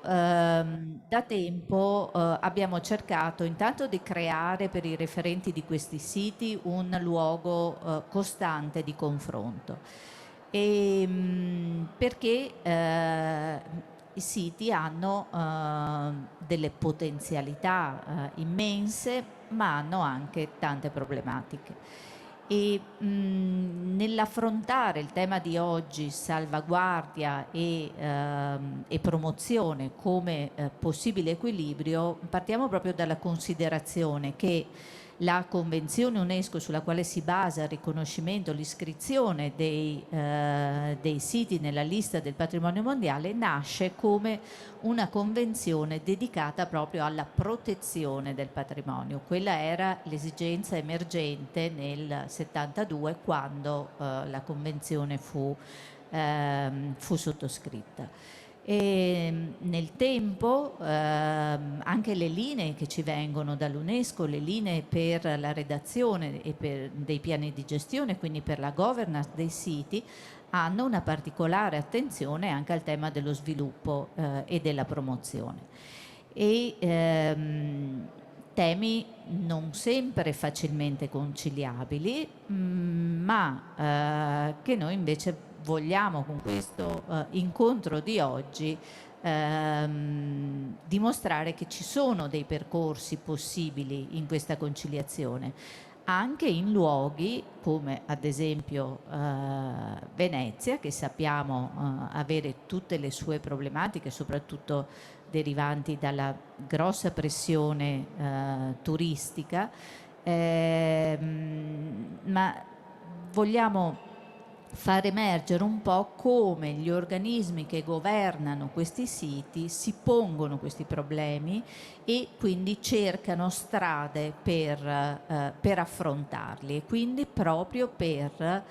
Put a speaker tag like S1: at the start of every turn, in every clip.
S1: Da tempo abbiamo cercato intanto di creare per i referenti di questi siti un luogo costante di confronto. Perché i siti hanno delle potenzialità immense, ma hanno anche tante problematiche. Nell'affrontare il tema di oggi, salvaguardia e promozione come possibile equilibrio, partiamo proprio dalla considerazione che la Convenzione UNESCO sulla quale si basa il riconoscimento, l'iscrizione dei siti nella lista del patrimonio mondiale nasce come una convenzione dedicata proprio alla protezione del patrimonio. Quella era l'esigenza emergente nel 72 quando la convenzione fu sottoscritta. E nel tempo anche le linee che ci vengono dall'UNESCO, le linee per la redazione dei piani di gestione, quindi per la governance dei siti, hanno una particolare attenzione anche al tema dello sviluppo e della promozione. Temi non sempre facilmente conciliabili, ma che noi invece vogliamo con questo incontro di oggi dimostrare che ci sono dei percorsi possibili in questa conciliazione, anche in luoghi come ad esempio Venezia, che sappiamo avere tutte le sue problematiche, soprattutto derivanti dalla grossa pressione turistica, ma vogliamo far emergere un po' come gli organismi che governano questi siti si pongono questi problemi e quindi cercano strade per affrontarli e quindi proprio per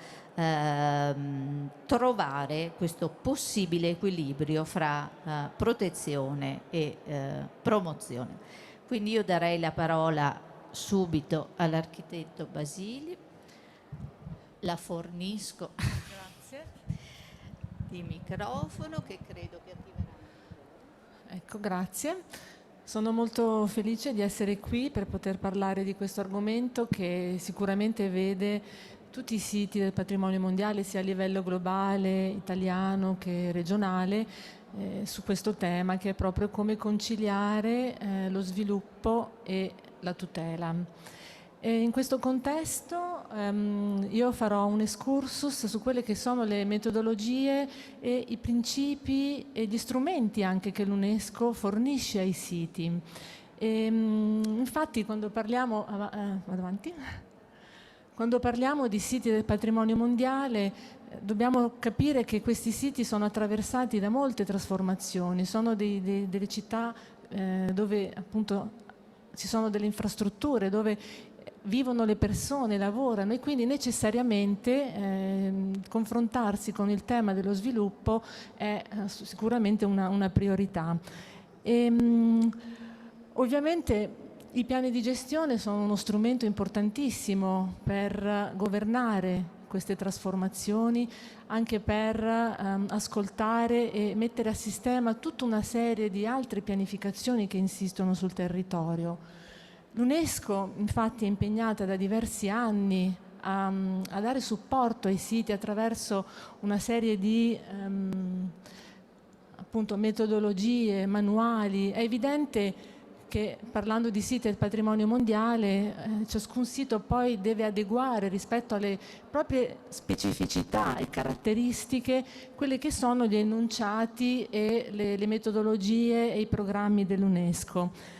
S1: trovare questo possibile equilibrio fra protezione e promozione. Quindi io darei la parola subito all'architetto Basili. La fornisco di microfono che credo che attiverà.
S2: Ecco, grazie. Sono molto felice di essere qui per poter parlare di questo argomento che sicuramente vede tutti i siti del patrimonio mondiale, sia a livello globale, italiano che regionale, su questo tema che è proprio come conciliare lo sviluppo e la tutela. E in questo contesto io farò un excursus su quelle che sono le metodologie e i principi e gli strumenti anche che l'UNESCO fornisce ai siti. Infatti quando parliamo, vado avanti? Quando parliamo di siti del patrimonio mondiale dobbiamo capire che questi siti sono attraversati da molte trasformazioni, sono delle città dove appunto ci sono delle infrastrutture, dove vivono le persone, lavorano e quindi necessariamente confrontarsi con il tema dello sviluppo è sicuramente una priorità. Ovviamente i piani di gestione sono uno strumento importantissimo per governare queste trasformazioni, anche per ascoltare e mettere a sistema tutta una serie di altre pianificazioni che insistono sul territorio. L'UNESCO infatti è impegnata da diversi anni a dare supporto ai siti attraverso una serie di appunto, metodologie, manuali. È evidente che parlando di siti del patrimonio mondiale, ciascun sito poi deve adeguare rispetto alle proprie specificità e caratteristiche quelle che sono gli enunciati e le metodologie e i programmi dell'UNESCO.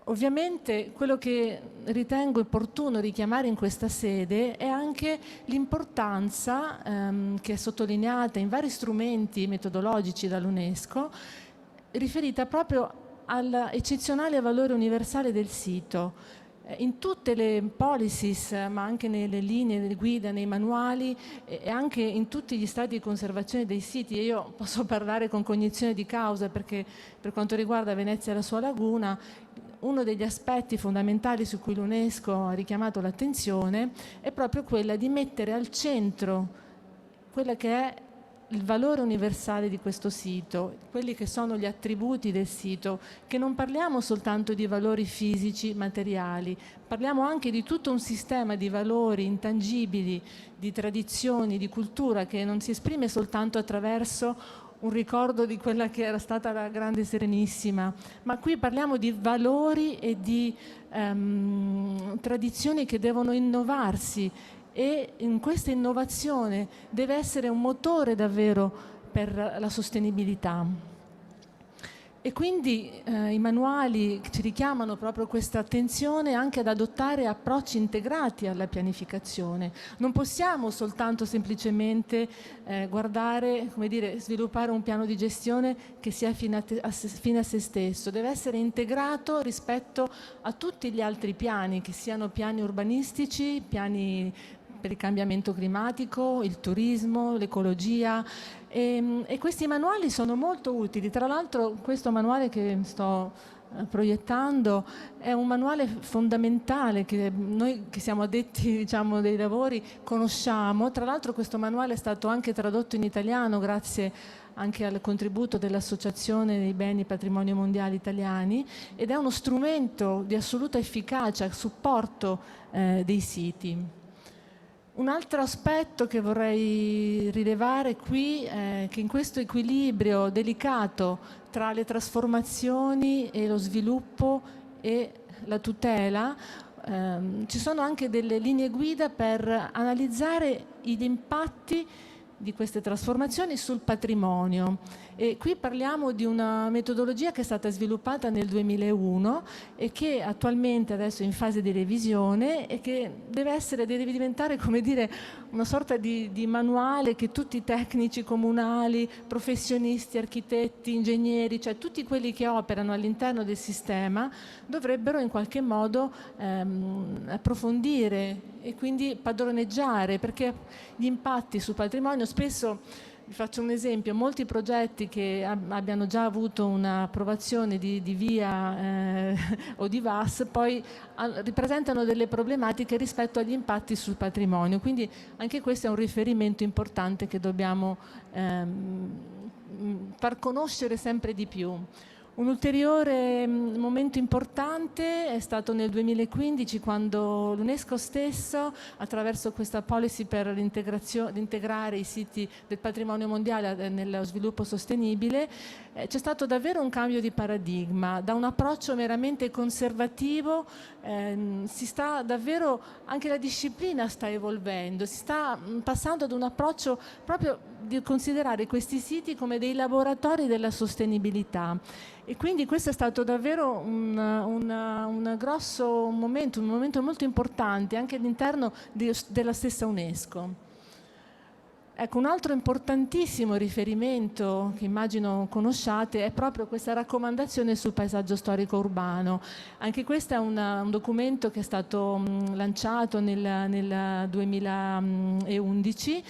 S2: Ovviamente quello che ritengo opportuno richiamare in questa sede è anche l'importanza che è sottolineata in vari strumenti metodologici dall'UNESCO riferita proprio all'eccezionale valore universale del sito. In tutte le policies, ma anche nelle linee, nelle guide, nei manuali e anche in tutti gli stati di conservazione dei siti, e io posso parlare con cognizione di causa perché per quanto riguarda Venezia e la sua laguna, uno degli aspetti fondamentali su cui l'UNESCO ha richiamato l'attenzione è proprio quella di mettere al centro quella che è il valore universale di questo sito, quelli che sono gli attributi del sito, che non parliamo soltanto di valori fisici, materiali, parliamo anche di tutto un sistema di valori intangibili, di tradizioni, di cultura, che non si esprime soltanto attraverso un ricordo di quella che era stata la Grande Serenissima, ma qui parliamo di valori e di tradizioni che devono innovarsi, e in questa innovazione deve essere un motore davvero per la sostenibilità. E quindi i manuali ci richiamano proprio questa attenzione anche ad adottare approcci integrati alla pianificazione. Non possiamo soltanto semplicemente guardare, come dire, sviluppare un piano di gestione che sia fine a se stesso, deve essere integrato rispetto a tutti gli altri piani, che siano piani urbanistici, piani per il cambiamento climatico, il turismo, l'ecologia, e questi manuali sono molto utili. Tra l'altro questo manuale che sto proiettando è un manuale fondamentale che noi che siamo addetti, diciamo, dei lavori conosciamo. Tra l'altro questo manuale è stato anche tradotto in italiano grazie anche al contributo dell'Associazione dei Beni Patrimonio Mondiale Italiani, ed è uno strumento di assoluta efficacia a supporto dei siti. Un altro aspetto che vorrei rilevare qui è che in questo equilibrio delicato tra le trasformazioni e lo sviluppo e la tutela ci sono anche delle linee guida per analizzare gli impatti di queste trasformazioni sul patrimonio. E qui parliamo di una metodologia che è stata sviluppata nel 2001 e che attualmente adesso è in fase di revisione, e che deve diventare, come dire, una sorta di manuale che tutti i tecnici comunali, professionisti, architetti, ingegneri, cioè tutti quelli che operano all'interno del sistema dovrebbero in qualche modo approfondire e quindi padroneggiare, perché gli impatti sul patrimonio spesso. Vi faccio un esempio: molti progetti che abbiano già avuto un'approvazione di VIA o di VAS poi ripresentano delle problematiche rispetto agli impatti sul patrimonio, quindi anche questo è un riferimento importante che dobbiamo far conoscere sempre di più. Un ulteriore momento importante è stato nel 2015, quando l'UNESCO stesso, attraverso questa policy per integrare i siti del patrimonio mondiale nello sviluppo sostenibile, c'è stato davvero un cambio di paradigma. Da un approccio meramente conservativo si sta davvero, anche la disciplina sta evolvendo, si sta passando ad un approccio proprio di considerare questi siti come dei laboratori della sostenibilità. E quindi questo è stato davvero un grosso momento, un momento molto importante anche all'interno della stessa UNESCO. Ecco, un altro importantissimo riferimento che immagino conosciate è proprio questa raccomandazione sul paesaggio storico urbano. Anche questo è un documento che è stato lanciato nel 2011,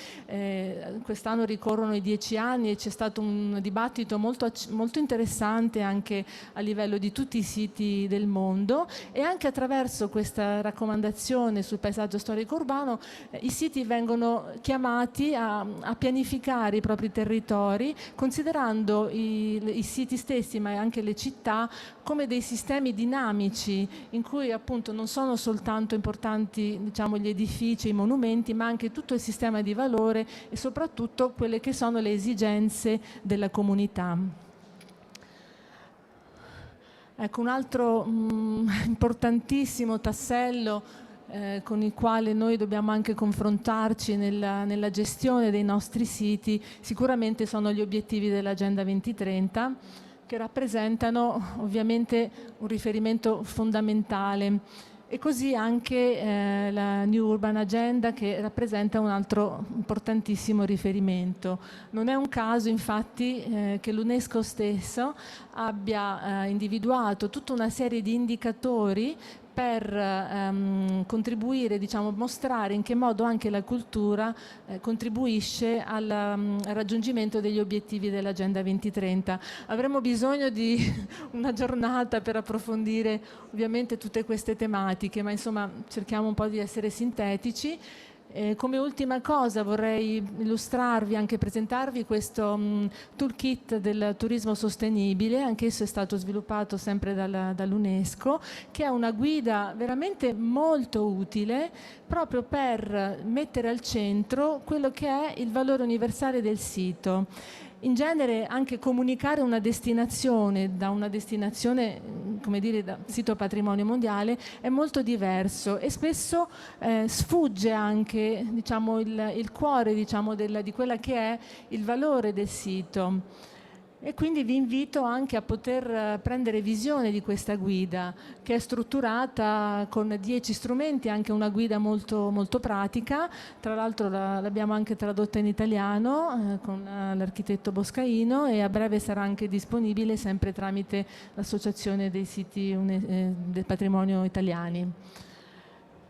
S2: quest'anno ricorrono i 10 anni e c'è stato un dibattito molto interessante anche a livello di tutti i siti del mondo, e anche attraverso questa raccomandazione sul paesaggio storico urbano i siti vengono chiamati a pianificare i propri territori, considerando i siti stessi, ma anche le città, come dei sistemi dinamici in cui appunto non sono soltanto importanti, diciamo, gli edifici, i monumenti, ma anche tutto il sistema di valore e soprattutto quelle che sono le esigenze della comunità. Ecco, un altro importantissimo tassello con il quale noi dobbiamo anche confrontarci nella gestione dei nostri siti sicuramente sono gli obiettivi dell'Agenda 2030, che rappresentano ovviamente un riferimento fondamentale, e così anche la New Urban Agenda, che rappresenta un altro importantissimo riferimento. Non è un caso infatti che l'UNESCO stesso abbia individuato tutta una serie di indicatori per contribuire, diciamo, mostrare in che modo anche la cultura contribuisce al raggiungimento degli obiettivi dell'Agenda 2030. Avremo bisogno di una giornata per approfondire ovviamente tutte queste tematiche, ma insomma cerchiamo un po' di essere sintetici. Come ultima cosa vorrei illustrarvi, anche presentarvi questo toolkit del turismo sostenibile, anch'esso è stato sviluppato sempre dall'UNESCO, che è una guida veramente molto utile proprio per mettere al centro quello che è il valore universale del sito. In genere anche comunicare una destinazione da una destinazione, come dire, da sito patrimonio mondiale è molto diverso e spesso sfugge anche, diciamo, il cuore, diciamo, di quella che è il valore del sito. E quindi vi invito anche a poter prendere visione di questa guida, che è strutturata con 10 strumenti, anche una guida molto, molto pratica. Tra l'altro l'abbiamo anche tradotta in italiano con l'architetto Boscaino, e a breve sarà anche disponibile sempre tramite l'Associazione dei siti del patrimonio italiani.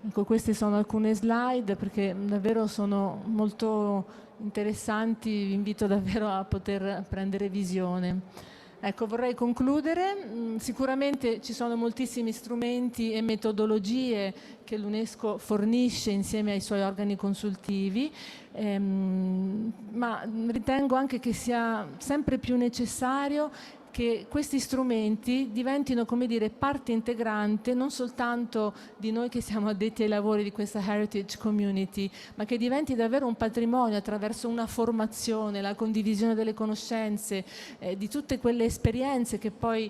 S2: Ecco, queste sono alcune slide perché davvero sono molto interessanti, vi invito davvero a poter prendere visione. Ecco, vorrei concludere. Sicuramente ci sono moltissimi strumenti e metodologie che l'UNESCO fornisce insieme ai suoi organi consultivi, ma ritengo anche che sia sempre più necessario che questi strumenti diventino, come dire, parte integrante non soltanto di noi che siamo addetti ai lavori di questa Heritage Community, ma che diventi davvero un patrimonio attraverso una formazione, la condivisione delle conoscenze, di tutte quelle esperienze che poi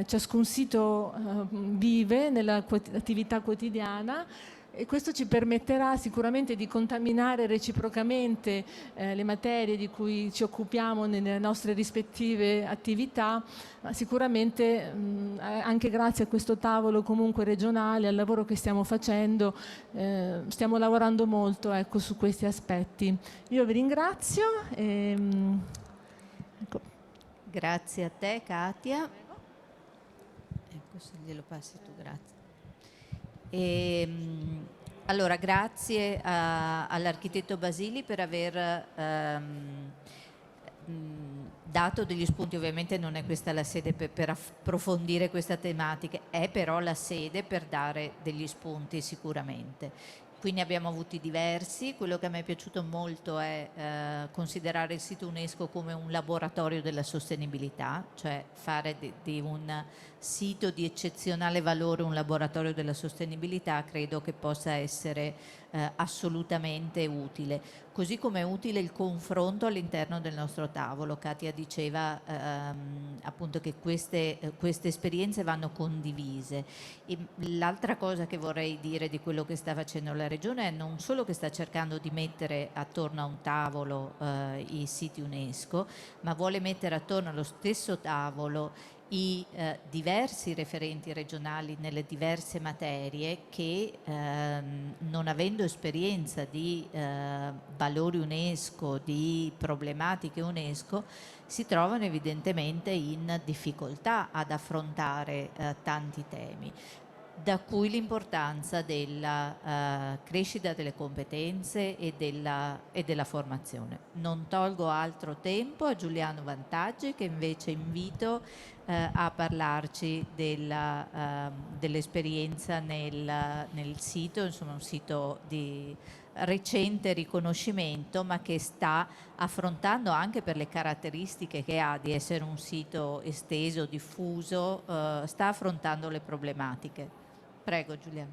S2: ciascun sito vive nella attività quotidiana. E questo ci permetterà sicuramente di contaminare reciprocamente le materie di cui ci occupiamo nelle nostre rispettive attività, ma sicuramente anche grazie a questo tavolo comunque regionale, al lavoro che stiamo facendo, stiamo lavorando molto, ecco, su questi aspetti. Io vi ringrazio. Ecco.
S1: Grazie a te, Katia. Ecco, se glielo passi tu, grazie. Allora, grazie all'architetto Basili per aver dato degli spunti. Ovviamente non è questa la sede per approfondire questa tematica, è però la sede per dare degli spunti sicuramente. Quindi abbiamo avuti diversi. Quello che a me è piaciuto molto è considerare il sito UNESCO come un laboratorio della sostenibilità, cioè fare di un sito di eccezionale valore un laboratorio della sostenibilità credo che possa essere assolutamente utile. Così come è utile il confronto all'interno del nostro tavolo. Katia diceva appunto che queste esperienze vanno condivise. E l'altra cosa che vorrei dire di quello che sta facendo la Regione è non solo che sta cercando di mettere attorno a un tavolo i siti UNESCO, ma vuole mettere attorno allo stesso tavolo i diversi referenti regionali nelle diverse materie che non avendo esperienza di valori UNESCO, di problematiche UNESCO, si trovano evidentemente in difficoltà ad affrontare tanti temi. Da cui l'importanza della crescita delle competenze e della formazione. Non tolgo altro tempo a Giuliano Vantaggi, che invece invito a parlarci dell'esperienza nel sito, insomma un sito di recente riconoscimento, ma che sta affrontando, anche per le caratteristiche che ha di essere un sito esteso, diffuso, sta affrontando le problematiche. Prego Giuliano.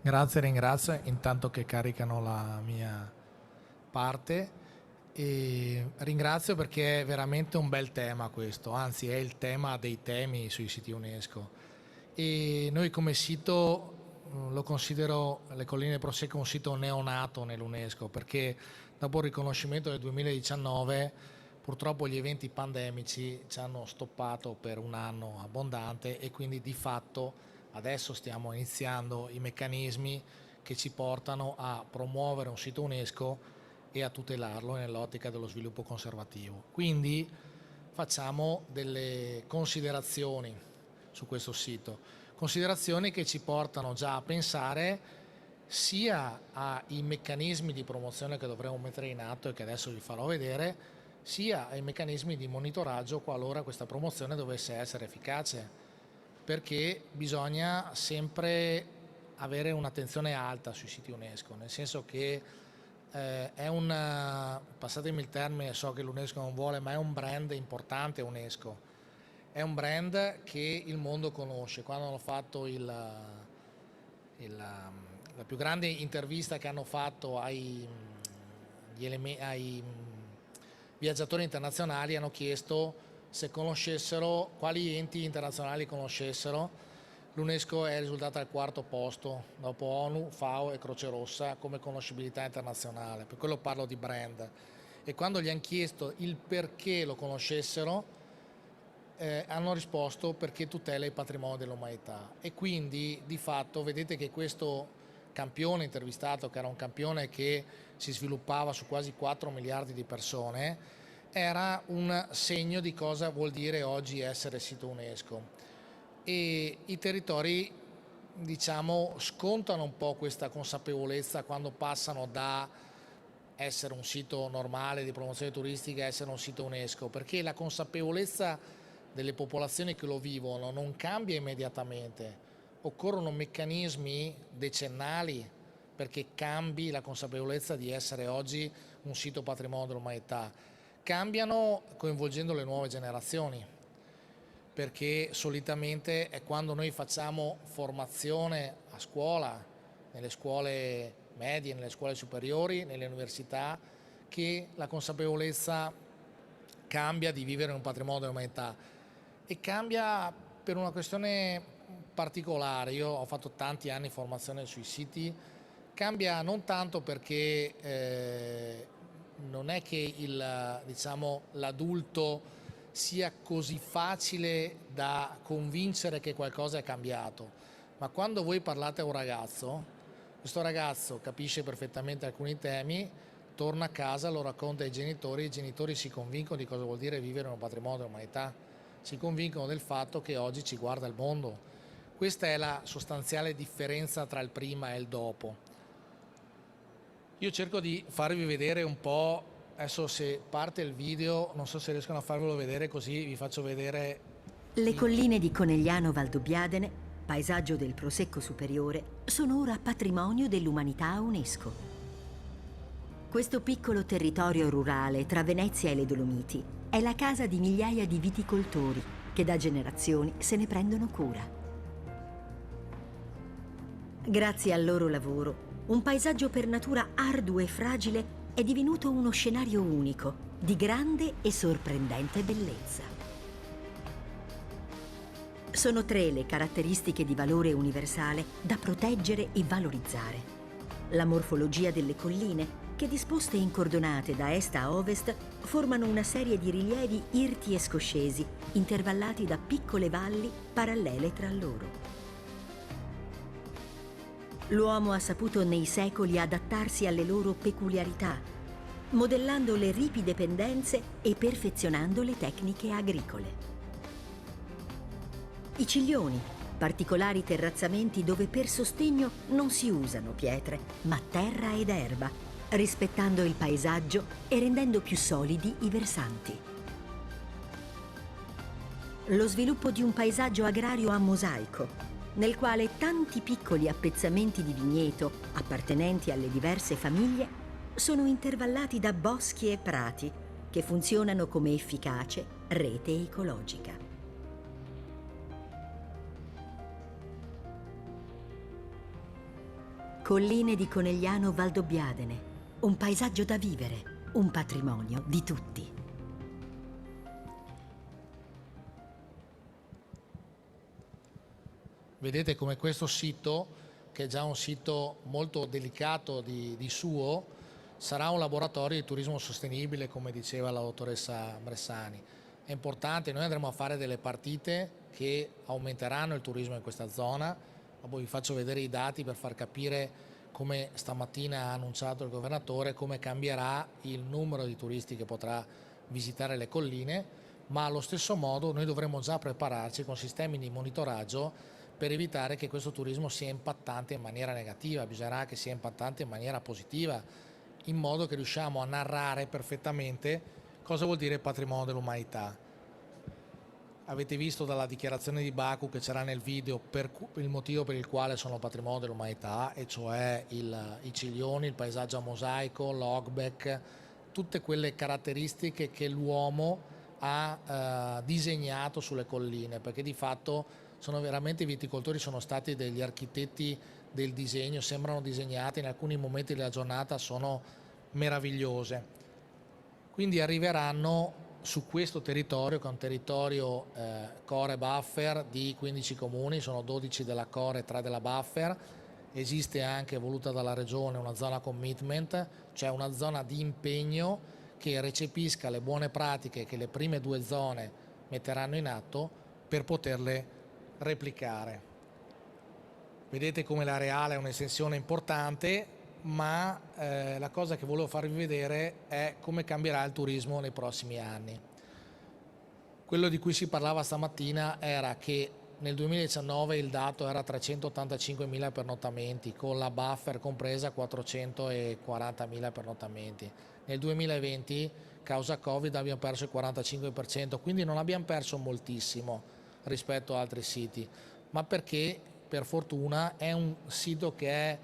S3: Grazie, ringrazio intanto che caricano la mia parte, e ringrazio perché è veramente un bel tema questo, anzi è il tema dei temi sui siti UNESCO, e noi come sito lo considero, le Colline del Prosecco, un sito neonato nell'UNESCO, perché dopo il riconoscimento del 2019 purtroppo gli eventi pandemici ci hanno stoppato per un anno abbondante, e quindi di fatto adesso stiamo iniziando i meccanismi che ci portano a promuovere un sito UNESCO e a tutelarlo nell'ottica dello sviluppo conservativo. Quindi facciamo delle considerazioni su questo sito, considerazioni che ci portano già a pensare sia ai meccanismi di promozione che dovremo mettere in atto e che adesso vi farò vedere, sia ai meccanismi di monitoraggio qualora questa promozione dovesse essere efficace, perché bisogna sempre avere un'attenzione alta sui siti UNESCO, nel senso che passatemi il termine, so che l'UNESCO non vuole, ma è un brand importante UNESCO, è un brand che il mondo conosce. Quando hanno fatto la più grande intervista che hanno fatto ai viaggiatori internazionali, hanno chiesto se conoscessero, quali enti internazionali conoscessero. L'UNESCO è risultata al 4º posto, dopo ONU, FAO e Croce Rossa, come conoscibilità internazionale, per quello parlo di brand. E quando gli hanno chiesto il perché lo conoscessero, hanno risposto perché tutela il patrimonio dell'umanità. E quindi di fatto vedete che questo campione intervistato, che era un campione che si sviluppava su quasi 4 miliardi di persone, era un segno di cosa vuol dire oggi essere sito UNESCO. E i territori, diciamo, scontano un po' questa consapevolezza quando passano da essere un sito normale di promozione turistica a essere un sito UNESCO, perché la consapevolezza delle popolazioni che lo vivono non cambia immediatamente, occorrono meccanismi decennali perché cambi la consapevolezza di essere oggi un sito patrimonio dell'umanità. Cambiano coinvolgendo le nuove generazioni, perché solitamente è quando noi facciamo formazione a scuola, nelle scuole medie, nelle scuole superiori, nelle università, che la consapevolezza cambia di vivere in un patrimonio dell'umanità, e cambia per una questione particolare. Io ho fatto tanti anni di formazione sui siti, cambia non tanto perché non è che diciamo, l'adulto sia così facile da convincere che qualcosa è cambiato, ma quando voi parlate a un ragazzo, questo ragazzo capisce perfettamente alcuni temi, torna a casa, lo racconta ai genitori, i genitori si convincono di cosa vuol dire vivere in un patrimonio dell'umanità, si convincono del fatto che oggi ci guarda il mondo. Questa è la sostanziale differenza tra il prima e il dopo. Io cerco di farvi vedere un po', adesso se parte il video, non so se riescono a farvelo vedere, così vi faccio vedere.
S4: Le colline di Conegliano Valdobbiadene, paesaggio del Prosecco Superiore, sono ora patrimonio dell'umanità UNESCO. Questo piccolo territorio rurale tra Venezia e le Dolomiti è la casa di migliaia di viticoltori che da generazioni se ne prendono cura. Grazie al loro lavoro, un paesaggio per natura arduo e fragile è divenuto uno scenario unico, di grande e sorprendente bellezza. Sono 3 le caratteristiche di valore universale da proteggere e valorizzare. La morfologia delle colline, che disposte in cordonate da est a ovest, formano una serie di rilievi irti e scoscesi, intervallati da piccole valli parallele tra loro. L'uomo ha saputo nei secoli adattarsi alle loro peculiarità, modellando le ripide pendenze e perfezionando le tecniche agricole. I ciglioni, particolari terrazzamenti dove per sostegno non si usano pietre, ma terra ed erba, rispettando il paesaggio e rendendo più solidi i versanti. Lo sviluppo di un paesaggio agrario a mosaico, nel quale tanti piccoli appezzamenti di vigneto appartenenti alle diverse famiglie sono intervallati da boschi e prati che funzionano come efficace rete ecologica. Colline di Conegliano Valdobbiadene, un paesaggio da vivere, un patrimonio di tutti.
S3: Vedete come questo sito, che è già un sito molto delicato di suo, sarà un laboratorio di turismo sostenibile, come diceva la dottoressa Bressani. È importante, noi andremo a fare delle partite che aumenteranno il turismo in questa zona. Dopo vi faccio vedere i dati per far capire come stamattina ha annunciato il governatore, come cambierà il numero di turisti che potrà visitare le colline, ma allo stesso modo noi dovremo già prepararci con sistemi di monitoraggio per evitare che questo turismo sia impattante in maniera negativa. Bisognerà che sia impattante in maniera positiva, in modo che riusciamo a narrare perfettamente cosa vuol dire patrimonio dell'umanità. avete visto dalla dichiarazione di Baku che c'era nel video il motivo per il quale sono patrimonio dell'umanità, e cioè i ciglioni, il paesaggio a mosaico, l'hogback, tutte quelle caratteristiche che l'uomo ha disegnato sulle colline, perché di fatto sono veramente, i viticoltori sono stati degli architetti del disegno, sembrano disegnate, in alcuni momenti della giornata sono meravigliose. Quindi arriveranno su questo territorio, che è un territorio core buffer di 15 comuni, sono 12 della core e 3 della buffer. Esiste anche, voluta dalla regione, una zona commitment, cioè una zona di impegno che recepisca le buone pratiche che le prime 2 zone metteranno in atto per poterle replicare. Vedete come l'areale è un'estensione importante, ma la cosa che volevo farvi vedere è come cambierà il turismo nei prossimi anni. Quello di cui si parlava stamattina era che nel 2019 il dato era 385.000 pernottamenti, con la buffer compresa 440.000 pernottamenti. Nel 2020, causa Covid, abbiamo perso il 45%, quindi non abbiamo perso moltissimo rispetto a altri siti, ma perché per fortuna è un sito che è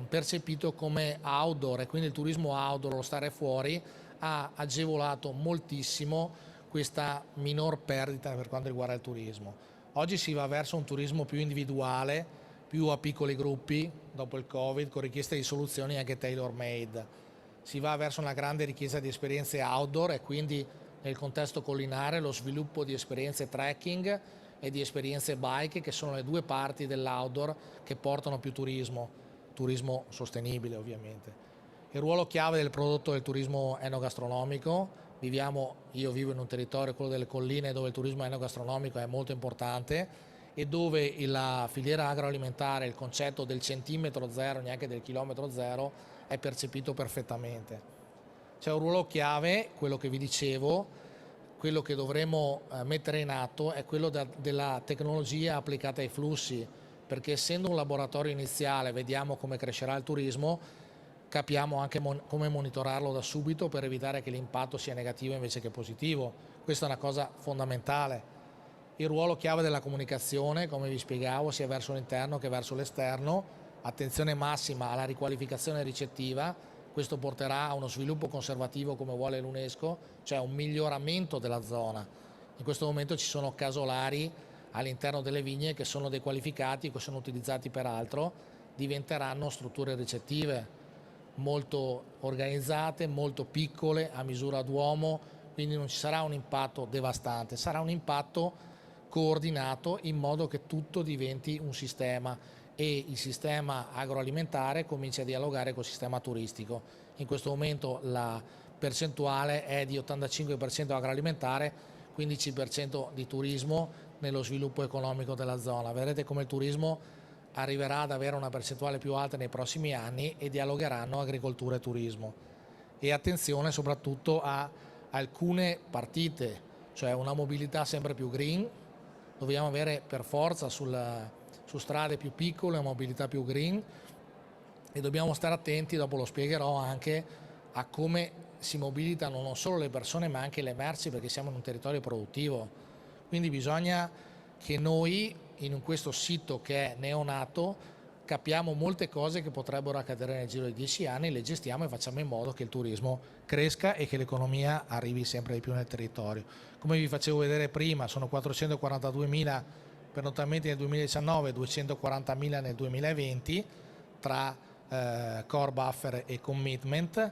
S3: percepito come outdoor, e quindi il turismo outdoor, lo stare fuori, ha agevolato moltissimo questa minor perdita per quanto riguarda il turismo. Oggi si va verso un turismo più individuale, più a piccoli gruppi dopo il Covid, con richieste di soluzioni anche tailor made. Si va verso una grande richiesta di esperienze outdoor, e quindi nel contesto collinare lo sviluppo di esperienze trekking e di esperienze bike, che sono le 2 parti dell'outdoor che portano più turismo sostenibile ovviamente. Il ruolo chiave del prodotto del turismo enogastronomico. Io vivo in un territorio, quello delle colline, dove il turismo enogastronomico è molto importante e dove la filiera agroalimentare, il concetto del centimetro zero, neanche del chilometro zero, è percepito perfettamente. C'è un ruolo chiave, quello che vi dicevo, quello che dovremo mettere in atto è quello della tecnologia applicata ai flussi, perché essendo un laboratorio iniziale vediamo come crescerà il turismo, capiamo anche come monitorarlo da subito per evitare che l'impatto sia negativo invece che positivo. Questa è una cosa fondamentale. Il ruolo chiave della comunicazione, come vi spiegavo, sia verso l'interno che verso l'esterno, attenzione massima alla riqualificazione ricettiva. Questo porterà a uno sviluppo conservativo come vuole l'UNESCO, cioè un miglioramento della zona. In questo momento ci sono casolari all'interno delle vigne che sono dequalificati, che sono utilizzati per altro, diventeranno strutture ricettive molto organizzate, molto piccole, a misura d'uomo, quindi non ci sarà un impatto devastante, sarà un impatto coordinato in modo che tutto diventi un sistema, e il sistema agroalimentare comincia a dialogare col sistema turistico. In questo momento la percentuale è di 85% agroalimentare, 15% di turismo nello sviluppo economico della zona. Vedrete come il turismo arriverà ad avere una percentuale più alta nei prossimi anni e dialogheranno agricoltura e turismo. E attenzione soprattutto a alcune partite, cioè una mobilità sempre più green. Dobbiamo avere per forza su strade più piccole una mobilità più green, e dobbiamo stare attenti, dopo lo spiegherò, anche a come si mobilitano non solo le persone ma anche le merci, perché siamo in un territorio produttivo. Quindi bisogna che noi in questo sito che è neonato capiamo molte cose che potrebbero accadere nel giro di 10 anni, le gestiamo e facciamo in modo che il turismo cresca e che l'economia arrivi sempre di più nel territorio. Come vi facevo vedere prima, sono 442.000 pernottamenti nel 2019, 240.000 nel 2020 tra core buffer e commitment.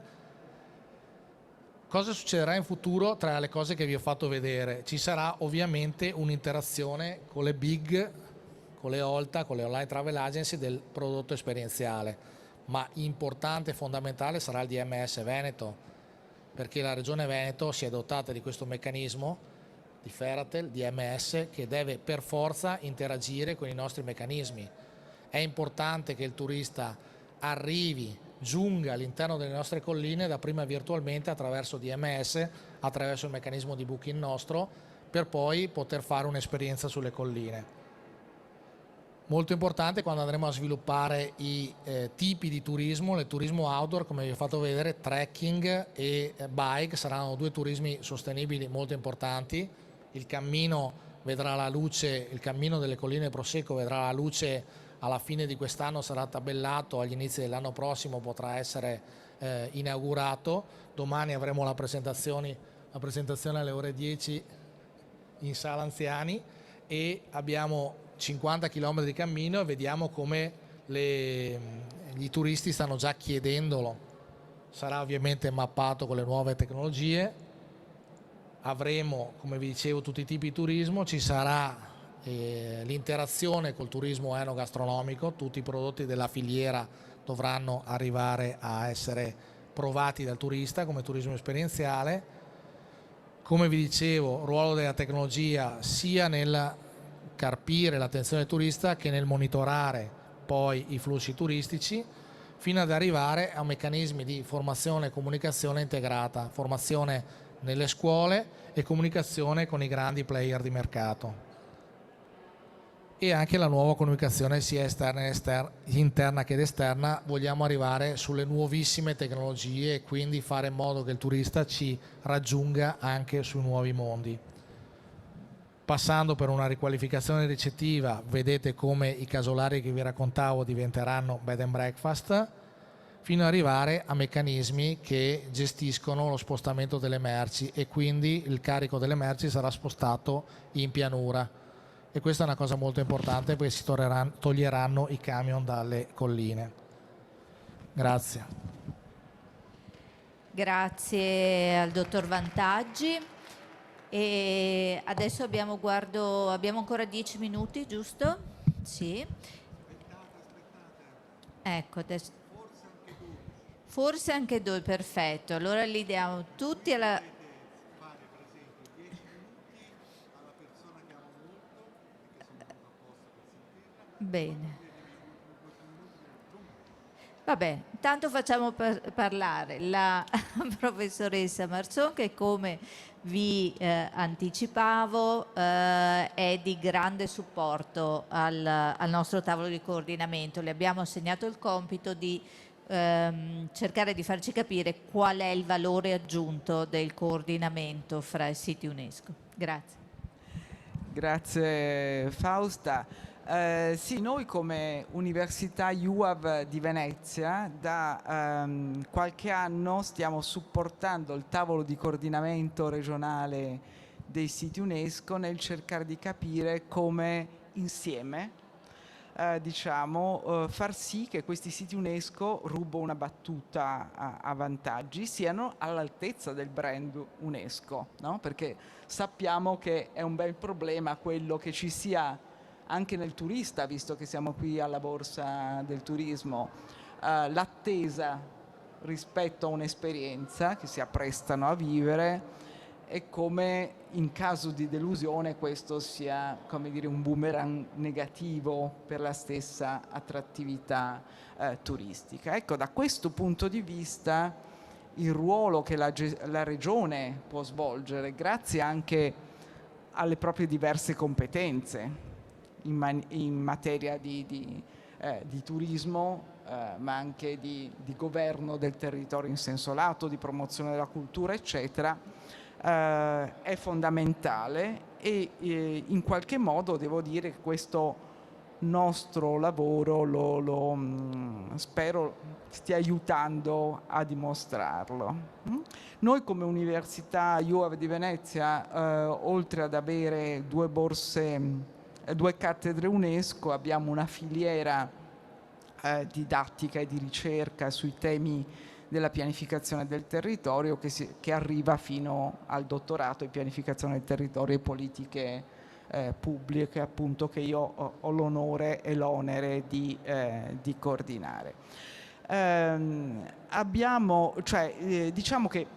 S3: Cosa succederà in futuro? Tra le cose che vi ho fatto vedere ci sarà ovviamente un'interazione con le big, con le OLTA, con le online travel agency del prodotto esperienziale, ma importante e fondamentale sarà il DMS Veneto, perché la Regione Veneto si è dotata di questo meccanismo di Ferratel, DMS, che deve per forza interagire con i nostri meccanismi. È importante che il turista giunga all'interno delle nostre colline dapprima virtualmente attraverso DMS, attraverso il meccanismo di booking nostro, per poi poter fare un'esperienza sulle colline. Molto importante quando andremo a sviluppare i tipi di turismo, il turismo outdoor, come vi ho fatto vedere, trekking e bike saranno 2 turismi sostenibili molto importanti, il cammino vedrà la luce, il cammino delle colline Prosecco vedrà la luce alla fine di quest'anno, sarà tabellato, agli inizi dell'anno prossimo potrà essere inaugurato. Domani avremo la presentazione alle ore 10 in sala anziani e abbiamo 50 km di cammino e vediamo come i turisti stanno già chiedendolo. Sarà ovviamente mappato con le nuove tecnologie, avremo, come vi dicevo, tutti i tipi di turismo, ci sarà l'interazione col turismo enogastronomico, tutti i prodotti della filiera dovranno arrivare a essere provati dal turista come turismo esperienziale. Come vi dicevo, ruolo della tecnologia sia nel carpire l'attenzione del turista che nel monitorare poi i flussi turistici, fino ad arrivare a meccanismi di formazione e comunicazione integrata, formazione nelle scuole e comunicazione con i grandi player di mercato. E anche la nuova comunicazione sia interna che esterna. Vogliamo arrivare sulle nuovissime tecnologie e quindi fare in modo che il turista ci raggiunga anche sui nuovi mondi. Passando per una riqualificazione ricettiva, vedete come i casolari che vi raccontavo diventeranno bed and breakfast, fino ad arrivare a meccanismi che gestiscono lo spostamento delle merci e quindi il carico delle merci sarà spostato in pianura. E questa è una cosa molto importante perché si toglieranno i camion dalle colline. Grazie.
S1: Grazie al dottor Vantaggi. E adesso abbiamo ancora 10 minuti, giusto? Sì. Ecco, adesso. Forse anche due, perfetto. Allora li diamo tutti alla... Bene. Vabbè, intanto facciamo parlare la professoressa Marson, che come vi anticipavo è di grande supporto al nostro tavolo di coordinamento. Le abbiamo assegnato il compito di cercare di farci capire qual è il valore aggiunto del coordinamento fra i siti UNESCO. Grazie.
S5: Grazie Fausta. Sì, noi come Università UAV di Venezia da qualche anno stiamo supportando il tavolo di coordinamento regionale dei siti UNESCO nel cercare di capire come insieme far sì che questi siti UNESCO, rubo una battuta a Vantaggi, siano all'altezza del brand UNESCO, no? Perché sappiamo che è un bel problema quello che ci sia anche nel turista, visto che siamo qui alla Borsa del Turismo, l'attesa rispetto a un'esperienza che si apprestano a vivere e come in caso di delusione questo sia, come dire, un boomerang negativo per la stessa attrattività turistica. Ecco, da questo punto di vista il ruolo che la Regione può svolgere, grazie anche alle proprie diverse competenze in materia di turismo, ma anche di governo del territorio in senso lato, di promozione della cultura, eccetera, è fondamentale e in qualche modo devo dire che questo nostro lavoro spero stia aiutando a dimostrarlo. Noi come Università UAV di Venezia, oltre ad avere due cattedre UNESCO, abbiamo una filiera didattica e di ricerca sui temi della pianificazione del territorio che arriva fino al dottorato in pianificazione del territorio e politiche pubbliche, appunto, che io ho l'onore e l'onere di coordinare. Diciamo che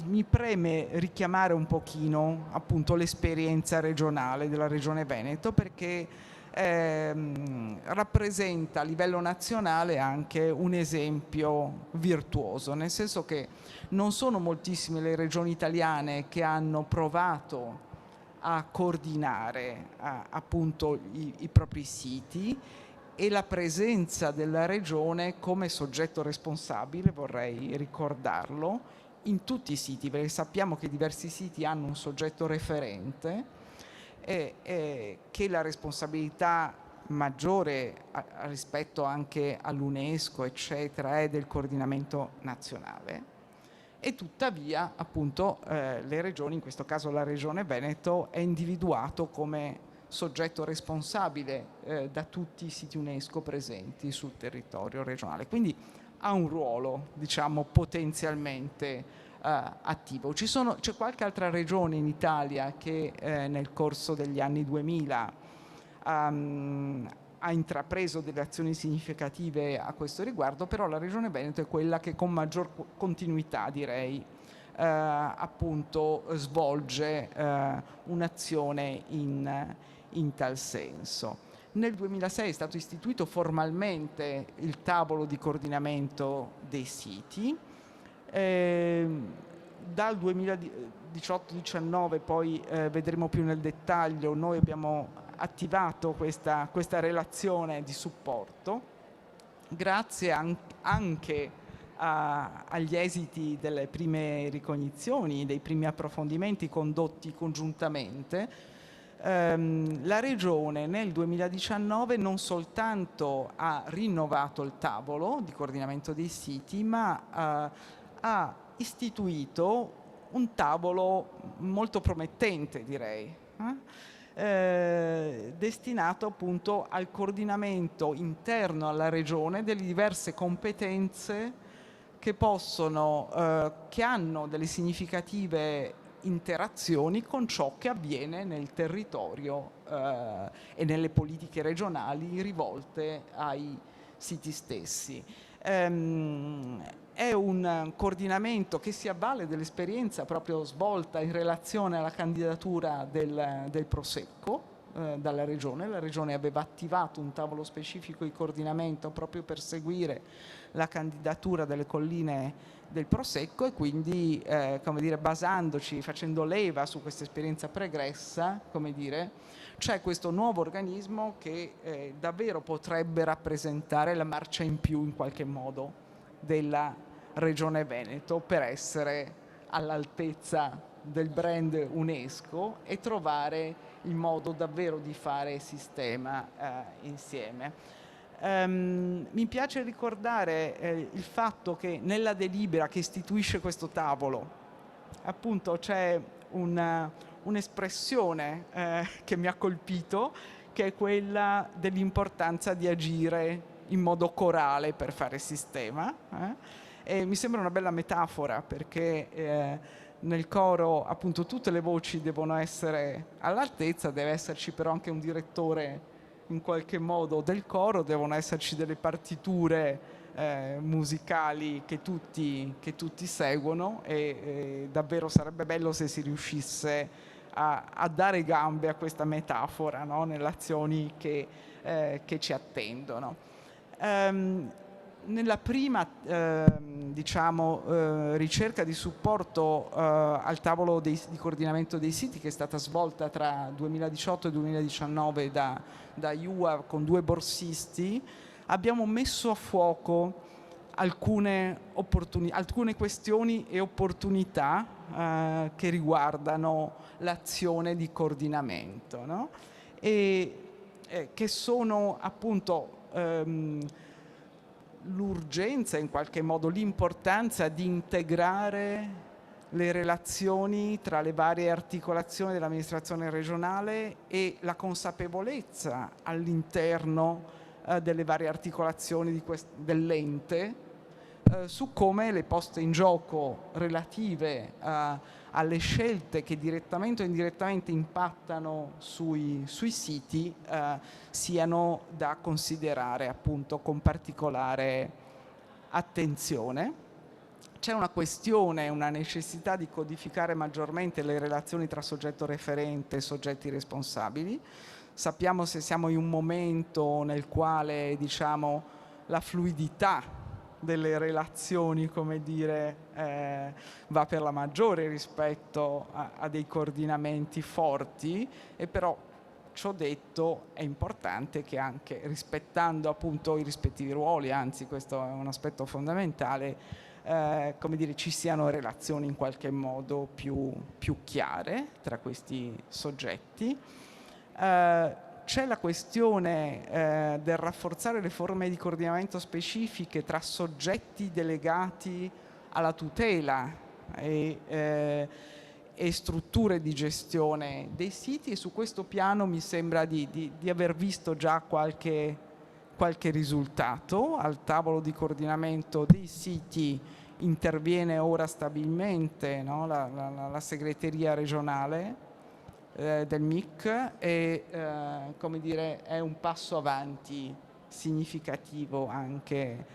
S5: mi preme richiamare un pochino appunto l'esperienza regionale della Regione Veneto, perché rappresenta a livello nazionale anche un esempio virtuoso, nel senso che non sono moltissime le regioni italiane che hanno provato a coordinare appunto i propri siti, e la presenza della regione come soggetto responsabile, vorrei ricordarlo, in tutti i siti, perché sappiamo che diversi siti hanno un soggetto referente che la responsabilità maggiore rispetto anche all'UNESCO, eccetera, è del coordinamento nazionale. E tuttavia, appunto, le regioni, in questo caso la Regione Veneto, è individuato come soggetto responsabile da tutti i siti UNESCO presenti sul territorio regionale. Quindi ha un ruolo, diciamo, potenzialmente attivo. C'è qualche altra regione in Italia che nel corso degli anni 2000 ha intrapreso delle azioni significative a questo riguardo, però la Regione Veneto è quella che con maggior continuità, direi, appunto svolge un'azione in tal senso. Nel 2006 è stato istituito formalmente il tavolo di coordinamento dei siti. Dal 2018-19 poi vedremo più nel dettaglio, noi abbiamo attivato questa relazione di supporto grazie anche agli esiti delle prime ricognizioni, dei primi approfondimenti condotti congiuntamente. La Regione nel 2019 non soltanto ha rinnovato il tavolo di coordinamento dei siti, ma ha istituito un tavolo molto promettente, direi, destinato appunto al coordinamento interno alla Regione delle diverse competenze che hanno delle significative interazioni con ciò che avviene nel territorio e nelle politiche regionali rivolte ai siti stessi. È un coordinamento che si avvale dell'esperienza proprio svolta in relazione alla candidatura del Prosecco dalla Regione. La Regione aveva attivato un tavolo specifico di coordinamento proprio per seguire la candidatura delle colline del Prosecco e quindi, come dire, basandoci, facendo leva su questa esperienza pregressa, come dire, c'è questo nuovo organismo che davvero potrebbe rappresentare la marcia in più in qualche modo della Regione Veneto per essere all'altezza del brand UNESCO e trovare il modo davvero di fare sistema insieme. Mi piace ricordare il fatto che nella delibera che istituisce questo tavolo appunto c'è un'espressione che mi ha colpito, che è quella dell'importanza di agire in modo corale per fare sistema. E mi sembra una bella metafora perché nel coro appunto tutte le voci devono essere all'altezza, deve esserci però anche un direttore in qualche modo del coro, devono esserci delle partiture musicali che tutti seguono e davvero sarebbe bello se si riuscisse a dare gambe a questa metafora, no? Nelle azioni che ci attendono. Nella prima ricerca di supporto al tavolo di coordinamento dei siti, che è stata svolta tra 2018 e 2019 da IUA con 2 borsisti, abbiamo messo a fuoco alcune questioni e opportunità che riguardano l'azione di coordinamento, no? E che sono appunto l'urgenza, in qualche modo l'importanza di integrare le relazioni tra le varie articolazioni dell'amministrazione regionale e la consapevolezza all'interno delle varie articolazioni dell'ente su come le poste in gioco relative alle scelte che direttamente o indirettamente impattano sui siti siano da considerare appunto con particolare attenzione. C'è una questione, una necessità di codificare maggiormente le relazioni tra soggetto referente e soggetti responsabili. Sappiamo se siamo in un momento nel quale, diciamo, la fluidità delle relazioni, come dire, va per la maggiore rispetto a dei coordinamenti forti, e però ciò detto è importante che anche rispettando appunto i rispettivi ruoli, anzi questo è un aspetto fondamentale, come dire, ci siano relazioni in qualche modo più chiare tra questi soggetti. C'è la questione del rafforzare le forme di coordinamento specifiche tra soggetti delegati alla tutela e strutture di gestione dei siti, e su questo piano mi sembra di aver visto già qualche risultato. Al tavolo di coordinamento dei siti interviene ora stabilmente, no, la segreteria regionale del MIC, e come dire, è un passo avanti significativo anche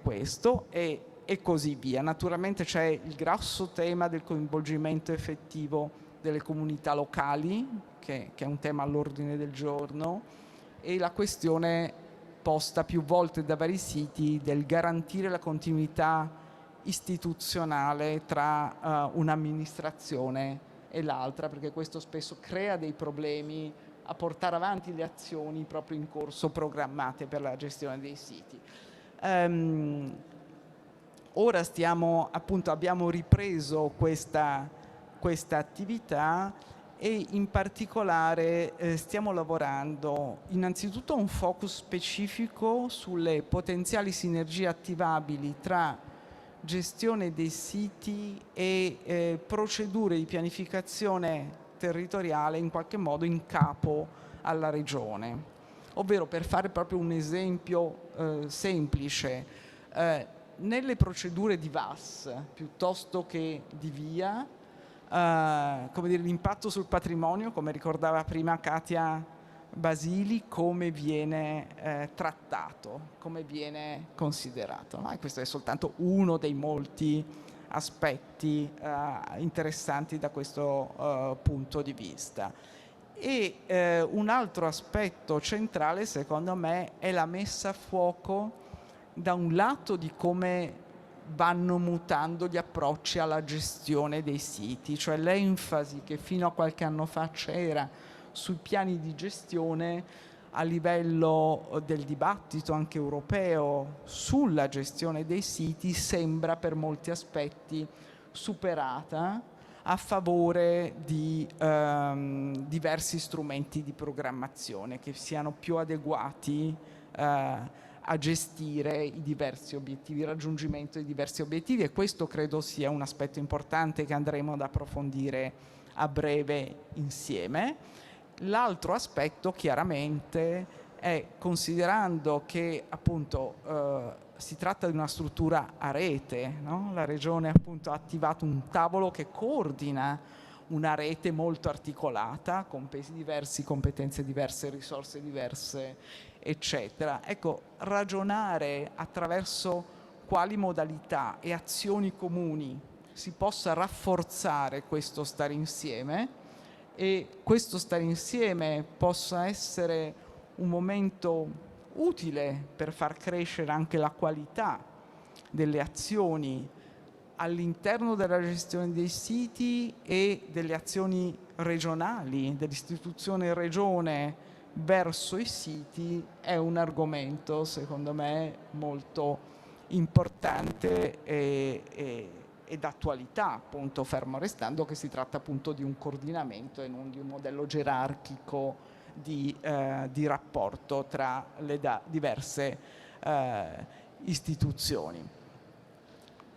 S5: questo, e così via. Naturalmente c'è il grosso tema del coinvolgimento effettivo delle comunità locali, che è un tema all'ordine del giorno, e la questione posta più volte da vari siti del garantire la continuità istituzionale tra un'amministrazione e l'altra, perché questo spesso crea dei problemi a portare avanti le azioni proprio in corso programmate per la gestione dei siti. Ora abbiamo ripreso questa attività, e in particolare stiamo lavorando innanzitutto a un focus specifico sulle potenziali sinergie attivabili tra gestione dei siti e procedure di pianificazione territoriale in qualche modo in capo alla regione. Ovvero, per fare proprio un esempio semplice, nelle procedure di VAS piuttosto che di VIA, come dire, l'impatto sul patrimonio, come ricordava prima Katia Basili, come viene trattato, come viene considerato, no? E questo è soltanto uno dei molti aspetti interessanti da questo punto di vista. E un altro aspetto centrale, secondo me, è la messa a fuoco, da un lato, di come vanno mutando gli approcci alla gestione dei siti, cioè l'enfasi che fino a qualche anno fa c'era sui piani di gestione a livello del dibattito anche europeo sulla gestione dei siti sembra per molti aspetti superata a favore di diversi strumenti di programmazione che siano più adeguati a gestire i diversi obiettivi, il raggiungimento di diversi obiettivi, e questo credo sia un aspetto importante che andremo ad approfondire a breve insieme. L'altro aspetto chiaramente è, considerando che appunto si tratta di una struttura a rete, no? La Regione appunto ha attivato un tavolo che coordina una rete molto articolata, con pesi diversi, competenze diverse, risorse diverse, eccetera. Ecco, ragionare attraverso quali modalità e azioni comuni si possa rafforzare questo stare insieme, e questo stare insieme possa essere un momento utile per far crescere anche la qualità delle azioni all'interno della gestione dei siti e delle azioni regionali, dell'istituzione regione verso i siti, è un argomento secondo me molto importante e d'attualità, appunto, fermo restando che si tratta appunto di un coordinamento e non di un modello gerarchico di rapporto tra le diverse istituzioni.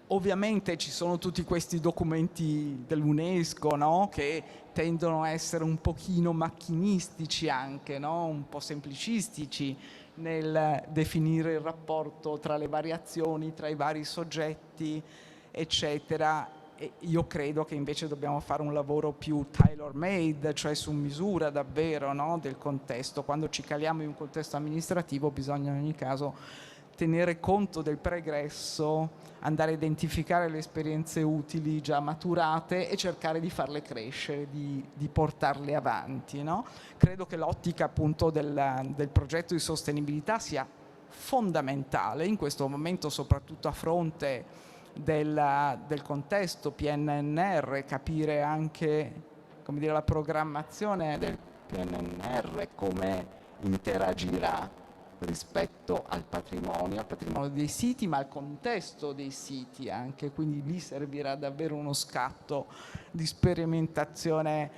S5: Ovviamente ci sono tutti questi documenti dell'UNESCO, no? Che tendono a essere un pochino macchinistici anche, no? Un po' semplicistici nel definire il rapporto tra le variazioni, tra i vari soggetti, eccetera. E io credo che invece dobbiamo fare un lavoro più tailor-made, cioè su misura davvero, no? Del contesto. Quando ci caliamo in un contesto amministrativo bisogna in ogni caso tenere conto del pregresso, andare a identificare le esperienze utili già maturate e cercare di farle crescere, di portarle avanti, no? Credo che l'ottica appunto del progetto di sostenibilità sia fondamentale in questo momento, soprattutto a fronte del contesto PNNR, capire anche, come dire, la programmazione del PNNR, come interagirà rispetto al patrimonio dei siti, ma al contesto dei siti anche, quindi lì servirà davvero uno scatto di sperimentazione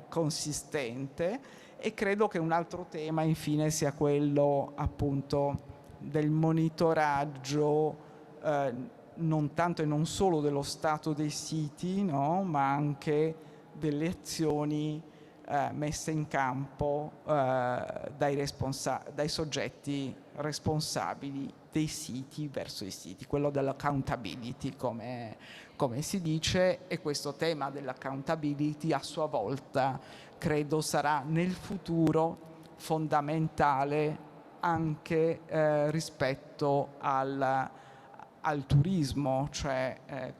S5: consistente. E credo che un altro tema infine sia quello appunto del monitoraggio non tanto e non solo dello stato dei siti, no? Ma anche delle azioni messe in campo dai soggetti responsabili dei siti verso i siti, quello dell'accountability come si dice, e questo tema dell'accountability a sua volta credo sarà nel futuro fondamentale anche rispetto al turismo, cioè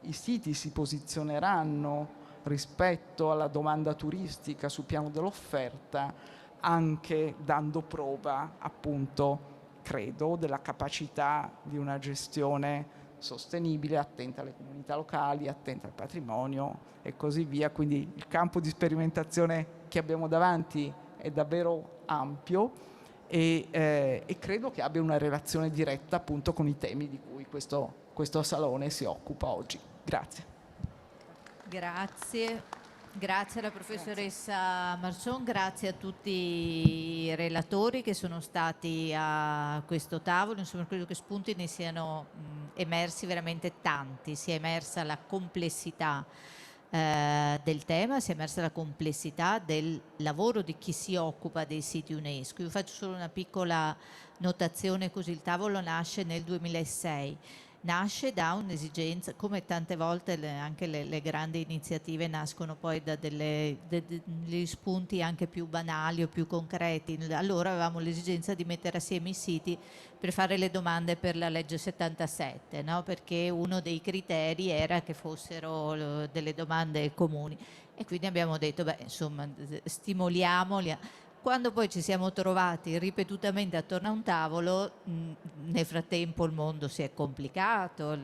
S5: i siti si posizioneranno rispetto alla domanda turistica sul piano dell'offerta, anche dando prova, appunto, credo, della capacità di una gestione sostenibile, attenta alle comunità locali, attenta al patrimonio e così via. Quindi il campo di sperimentazione che abbiamo davanti è davvero ampio e credo che abbia una relazione diretta appunto con i temi di cui questo salone si occupa oggi. Grazie.
S1: Grazie alla professoressa Marson, grazie a tutti i relatori che sono stati a questo tavolo. Insomma, credo che spunti ne siano emersi veramente tanti, sia emersa la complessità del tema, sia emersa la complessità del lavoro di chi si occupa dei siti UNESCO. Io faccio solo una piccola notazione così: il tavolo nasce nel 2006. Nasce da un'esigenza, come tante volte anche le grandi iniziative nascono poi da degli spunti anche più banali o più concreti. Allora avevamo l'esigenza di mettere assieme i siti per fare le domande per la legge 77, no? Perché uno dei criteri era che fossero delle domande comuni, e quindi abbiamo detto, beh, insomma, stimoliamoli. Quando poi ci siamo trovati ripetutamente attorno a un tavolo, nel frattempo il mondo si è complicato,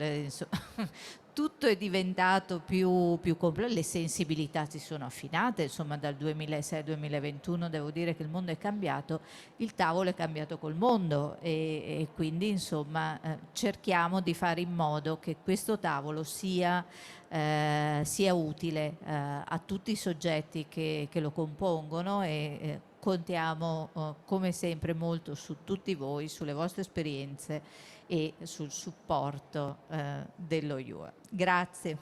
S1: tutto è diventato più complesso, le sensibilità si sono affinate, insomma dal 2006 al 2021 devo dire che il mondo è cambiato, il tavolo è cambiato col mondo e quindi insomma cerchiamo di fare in modo che questo tavolo sia utile a tutti i soggetti che lo compongono e contiamo come sempre molto su tutti voi, sulle vostre esperienze e sul supporto dello IUA. Grazie.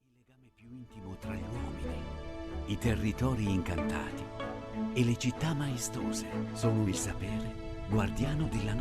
S6: Il legame più intimo tra gli uomini, i territori incantati e le città maestose sono il sapere, guardiano della